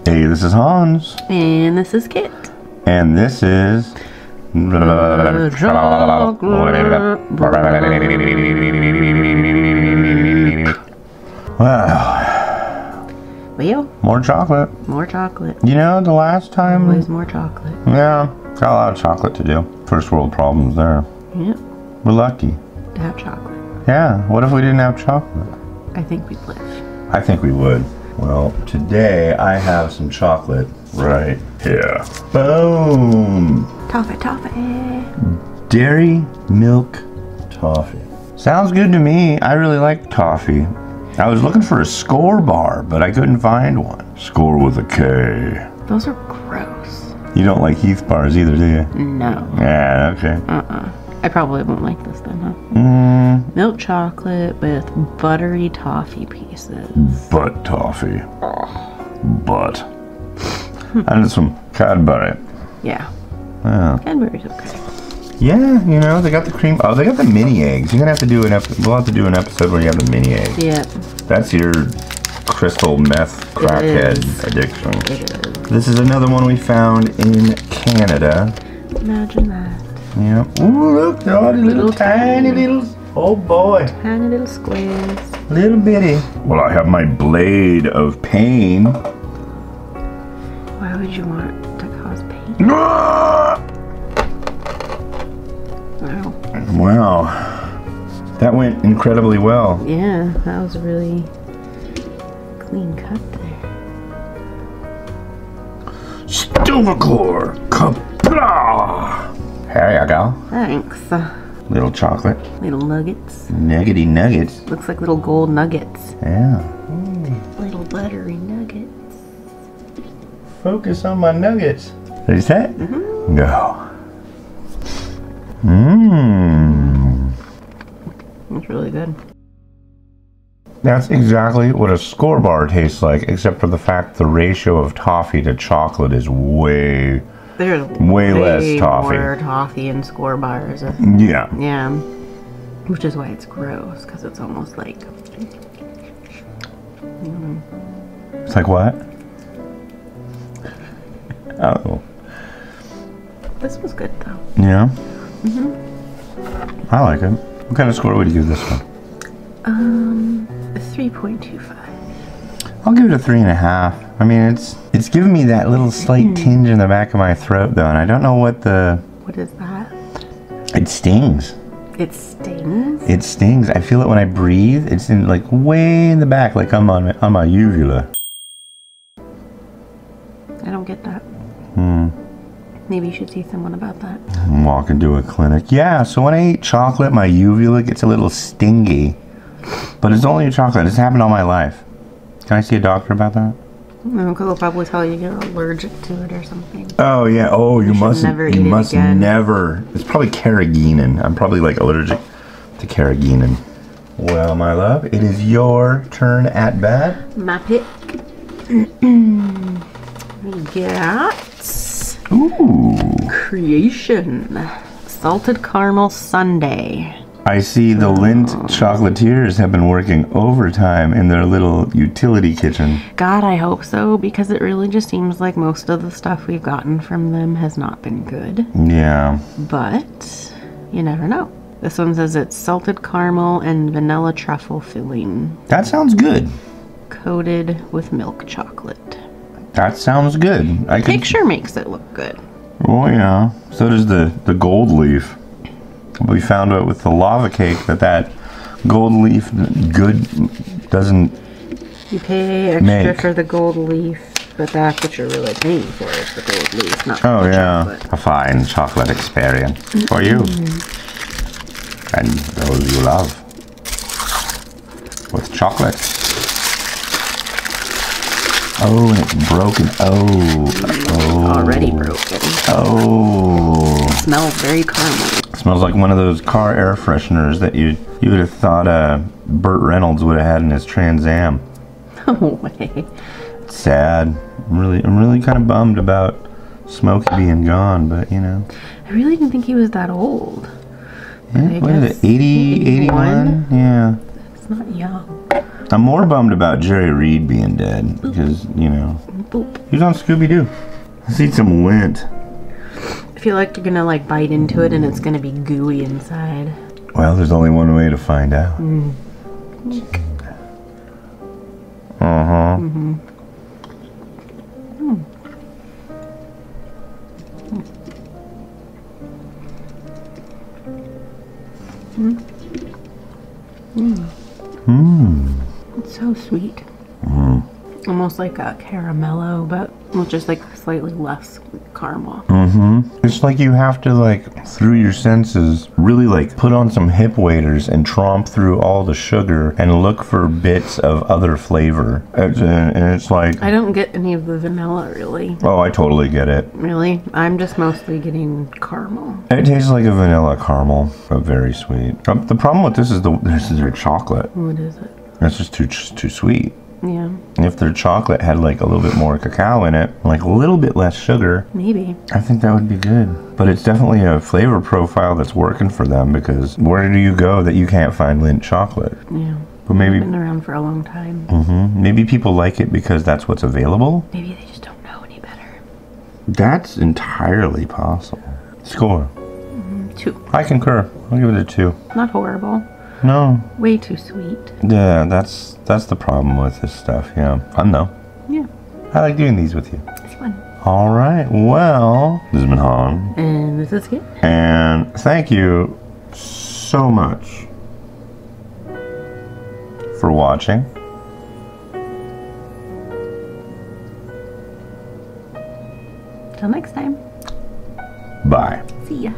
Hey, this is Hans. And this is Kit. And this is... Well, more chocolate. more chocolate. You know, the last time... Always more chocolate. Yeah, got a lot of chocolate to do. First world problems there. Yep. We're lucky. To have chocolate. Yeah, what if we didn't have chocolate? I think we'd live. I think we would. Well, today I have some chocolate right here. Boom! Toffee, toffee. Dairy milk toffee. Sounds good to me. I really like toffee. I was looking for a score bar, but I couldn't find one. Score with a K. Those are gross. You don't like Heath bars either, do you? No. Yeah, okay. I probably won't like this then, huh? Milk chocolate with buttery toffee pieces. Butt toffee. Butt. And some Cadbury. Yeah. Yeah. Cadbury's okay. Yeah, you know, they got the cream. Oh, they got the mini eggs. You're gonna have to do we'll have to do an episode where you have the mini eggs. Yep. That's your crystal meth crackhead addiction. It is. This is another one we found in Canada. Imagine that. Yep. Ooh, look, they're all the little tiny little. Oh boy. Tiny little squares. Little bitty. Well, I have my blade of pain. Why would you want to cause pain? Ah! Wow. Wow. That went incredibly well. Yeah, that was a really clean cut there. Stovacor. Kapla! There you go. Thanks. Little chocolate. Little nuggets. Nuggety nuggets. Looks like little gold nuggets. Yeah. Little buttery nuggets. Focus on my nuggets. Ready, set? Mm-hmm. Go. Mmm. It's really good. That's exactly what a score bar tastes like, except for the fact the ratio of toffee to chocolate is way There's less toffee. more toffee in score bars. Yeah. Yeah. Which is why it's gross, because it's almost like... It's like what? Oh. This was good, though. Yeah? I like it. What kind of score would you give this one? A 3.25. I'll give it a 3.5. I mean, it's giving me that little slight tinge in the back of my throat, though, and I don't know what the... What is that? It stings. It stings? It stings. I feel it when I breathe. It's in, like, way in the back, like on my uvula. I don't get that. Maybe you should see someone about that. Walk into a clinic. Yeah, so when I eat chocolate, my uvula gets a little stingy. But it's only chocolate. It's happened all my life. Can I see a doctor about that? No, because they'll probably tell you you're allergic to it or something. Oh, yeah. Oh, you must never never. It's probably carrageenan. I'm probably, like, allergic to carrageenan. Well, my love, it is your turn at bat. My pick. We got... Ooh. Creation. Salted caramel sundae. I see the Lindt chocolatiers have been working overtime in their little utility kitchen. God, I hope so, because it really just seems like most of the stuff we've gotten from them has not been good. Yeah. But you never know. This one says it's salted caramel and vanilla truffle filling. That sounds good. Coated with milk chocolate. That sounds good. Picture makes it look good. Oh yeah. So does the gold leaf. We found out with the lava cake that gold leaf doesn't. You pay extra for the gold leaf, but that's what you're really paying for is the gold leaf, not the chocolate. A fine chocolate experience for you and those you love with chocolate. Oh, and it's broken. Oh. Already broken. Oh. It smells very caramel. It smells like one of those car air fresheners that you would have thought Burt Reynolds would have had in his Trans Am. No way. It's sad. I'm really kind of bummed about Smokey being gone, but you know. I really didn't think he was that old. Yeah, what is it? 80, 81? Yeah. It's not young. I'm more bummed about Jerry Reed being dead because, you know. Oop. He's on Scooby-Doo. Let's eat some Lindt. I feel like you're gonna like bite into it and it's gonna be gooey inside. Well, there's only one way to find out. It's so sweet. Almost like a caramello, but with just like slightly less caramel. It's like you have to like, through your senses, really like put on some hip waders and tromp through all the sugar and look for bits of other flavor. And it's like... I don't get any of the vanilla, really. Oh, I totally get it. Really? I'm just mostly getting caramel. It tastes like a vanilla caramel, but very sweet. The problem with this is their chocolate. What is it? It's just too sweet. Yeah. If their chocolate had like a little bit more cacao in it, like a little bit less sugar, maybe. I think that would be good. But it's definitely a flavor profile that's working for them, because where do you go that you can't find Lindt chocolate? Yeah. But maybe it's been around for a long time. Maybe people like it because that's what's available. Maybe they just don't know any better. That's entirely possible. Score. 2. I concur. I'll give it a 2. Not horrible. No. Way too sweet. Yeah, that's the problem with this stuff. Yeah. Fun though. Yeah. I like doing these with you. It's fun. All right. Well, this has been Han. And this is Kit. And thank you so much for watching. Till next time. Bye. See ya.